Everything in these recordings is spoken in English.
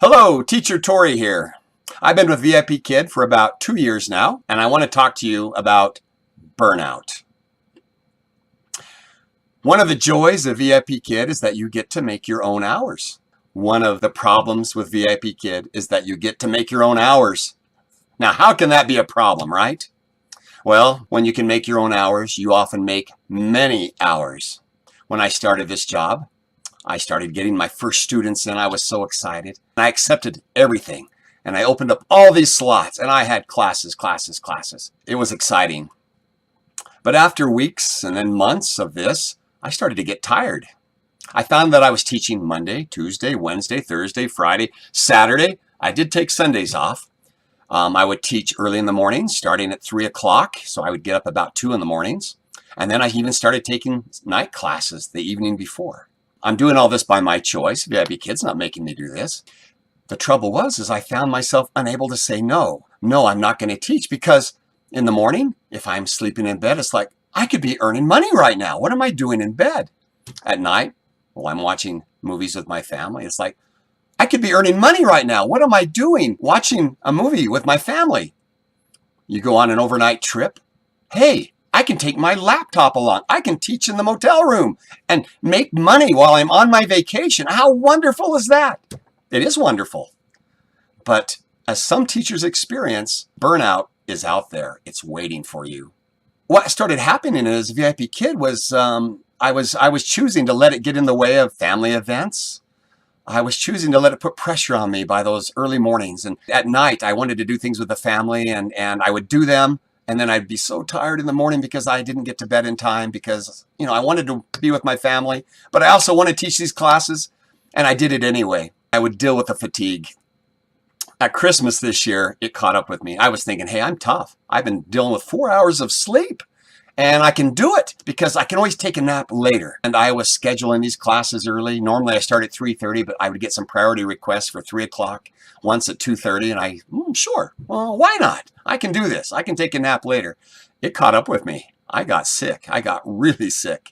Hello, Teacher Tori here. I've been with VIPKid for about 2 years now, and I want to talk to you about burnout. One of the joys of VIPKid is that you get to make your own hours. One of the problems with VIPKid is that you get to make your own hours. Now, how can that be a problem, right? Well, when you can make your own hours, you often make many hours. When I started this job, I started getting my first students in. I was so excited. I accepted everything. And I opened up all these slots and I had classes. It was exciting. But after weeks and then months of this, I started to get tired. I found that I was teaching Monday, Tuesday, Wednesday, Thursday, Friday, Saturday. I did take Sundays off. I would teach early in the morning, starting at 3 o'clock. So I would get up about 2 in the mornings. And then I even started taking night classes the evening before. I'm doing all this by my choice. VIPKid's not making me do this. The trouble was I found myself unable to say no. No, I'm not going to teach because in the morning, if I'm sleeping in bed, it's like, I could be earning money right now. What am I doing in bed? At night, while I'm watching movies with my family, it's like, I could be earning money right now. What am I doing watching a movie with my family? You go on an overnight trip. Hey, I can take my laptop along. I can teach in the motel room and make money while I'm on my vacation. How wonderful is that? It is wonderful. But as some teachers experience, burnout is out there. It's waiting for you. What started happening as a VIPKid was I was choosing to let it get in the way of family events. I was choosing to let it put pressure on me by those early mornings. And at night, I wanted to do things with the family and I would do them. And then I'd be so tired in the morning because I didn't get to bed in time because, I wanted to be with my family, but I also want to teach these classes. And I did it anyway. I would deal with the fatigue. At Christmas this year, it caught up with me. I was thinking, hey, I'm tough. I've been dealing with 4 hours of sleep. And I can do it because I can always take a nap later. And I was scheduling these classes early. Normally I start at 3:30, but I would get some priority requests for 3 o'clock, once at 2:30. And sure, well, why not? I can do this. I can take a nap later. It caught up with me. I got sick. I got really sick.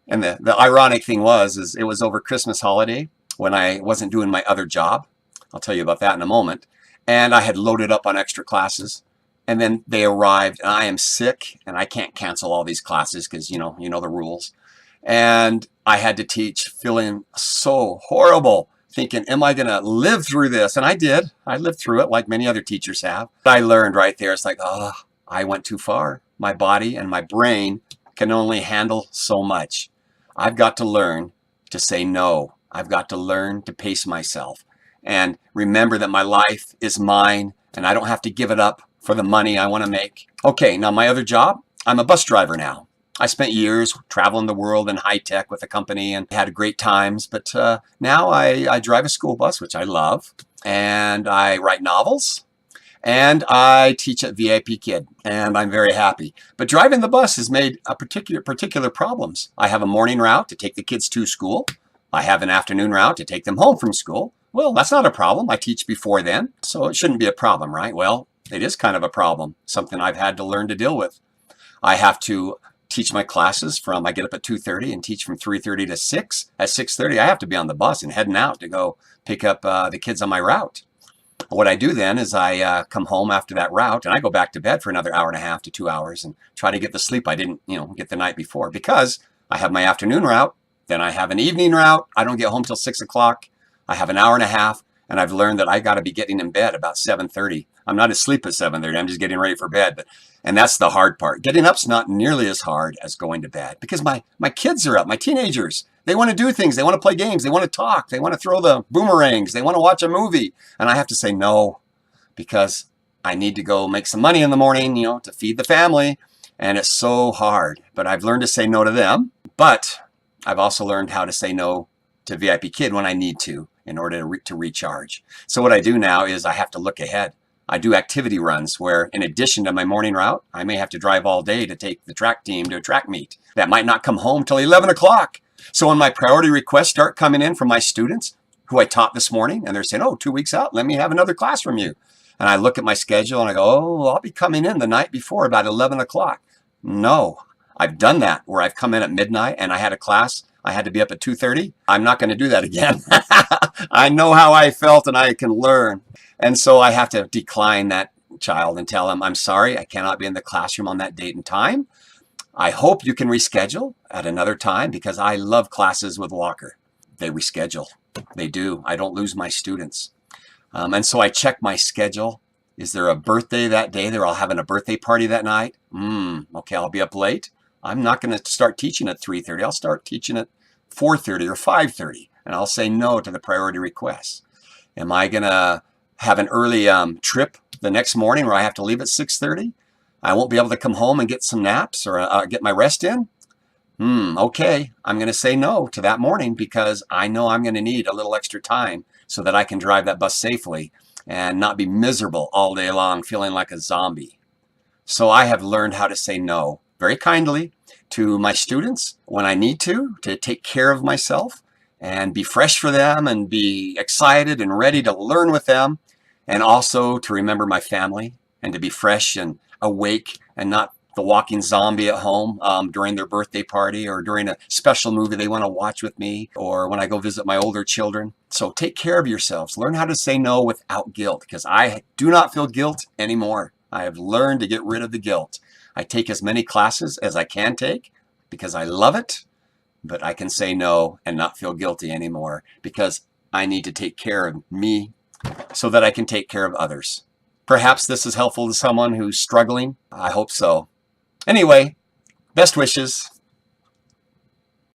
And the ironic thing is it was over Christmas holiday when I wasn't doing my other job. I'll tell you about that in a moment. And I had loaded up on extra classes. And then they arrived and I am sick and I can't cancel all these classes because you know the rules. And I had to teach, feeling so horrible, thinking, am I going to live through this? And I did. I lived through it like many other teachers have. I learned right there. It's like, oh, I went too far. My body and my brain can only handle so much. I've got to learn to say no. I've got to learn to pace myself and remember that my life is mine and I don't have to give it up for the money I want to make. Okay, now my other job, I'm a bus driver now. I spent years traveling the world in high tech with a company and had great times, but now I drive a school bus, which I love, and I write novels, and I teach at VIPKid, and I'm very happy. But driving the bus has made a particular problems. I have a morning route to take the kids to school. I have an afternoon route to take them home from school. Well, that's not a problem. I teach before then, so it shouldn't be a problem, right? Well, it is kind of a problem, something I've had to learn to deal with. I have to teach my classes I get up at 2:30 and teach from 3:30 to 6. At 6:30, I have to be on the bus and heading out to go pick up the kids on my route. What I do then is I come home after that route and I go back to bed for another hour and a half to 2 hours and try to get the sleep I didn't, get the night before because I have my afternoon route, then I have an evening route. I don't get home till 6 o'clock. I have an hour and a half. And I've learned that I got to be getting in bed about 7:30. I'm not asleep at 7:30. I'm just getting ready for bed. And that's the hard part. Getting up's not nearly as hard as going to bed because my kids are up, my teenagers. They want to do things. They want to play games. They want to talk. They want to throw the boomerangs. They want to watch a movie. And I have to say no because I need to go make some money in the morning, to feed the family. And it's so hard. But I've learned to say no to them. But I've also learned how to say no to VIPKid when I need to in order to recharge. So what I do now is I have to look ahead. I do activity runs where in addition to my morning route, I may have to drive all day to take the track team to a track meet. That might not come home till 11 o'clock. So when my priority requests start coming in from my students who I taught this morning and they're saying, oh, 2 weeks out, let me have another class from you. And I look at my schedule and I go, oh, I'll be coming in the night before about 11 o'clock. No, I've done that where I've come in at midnight and I had a class I had to be up at 2:30. I'm not going to do that again. I know how I felt and I can learn. And so I have to decline that child and tell him, I'm sorry, I cannot be in the classroom on that date and time. I hope you can reschedule at another time because I love classes with Walker. They reschedule. They do. I don't lose my students. And so I check my schedule. Is there a birthday that day? They're all having a birthday party that night. Okay, I'll be up late. I'm not going to start teaching at 3:30. I'll start teaching at 4:30 or 5:30, and I'll say no to the priority requests. Am I going to have an early trip the next morning where I have to leave at 6:30? I won't be able to come home and get some naps or get my rest in? Okay, I'm going to say no to that morning because I know I'm going to need a little extra time so that I can drive that bus safely and not be miserable all day long feeling like a zombie. So I have learned how to say no very kindly to my students when I need to take care of myself and be fresh for them and be excited and ready to learn with them, and also to remember my family and to be fresh and awake and not the walking zombie at home during their birthday party or during a special movie they want to watch with me or when I go visit my older children. So take care of yourselves. Learn how to say no without guilt, because I do not feel guilt anymore. I have learned to get rid of the guilt. I take as many classes as I can take because I love it, but I can say no and not feel guilty anymore because I need to take care of me so that I can take care of others. Perhaps this is helpful to someone who's struggling. I hope so. Anyway, best wishes.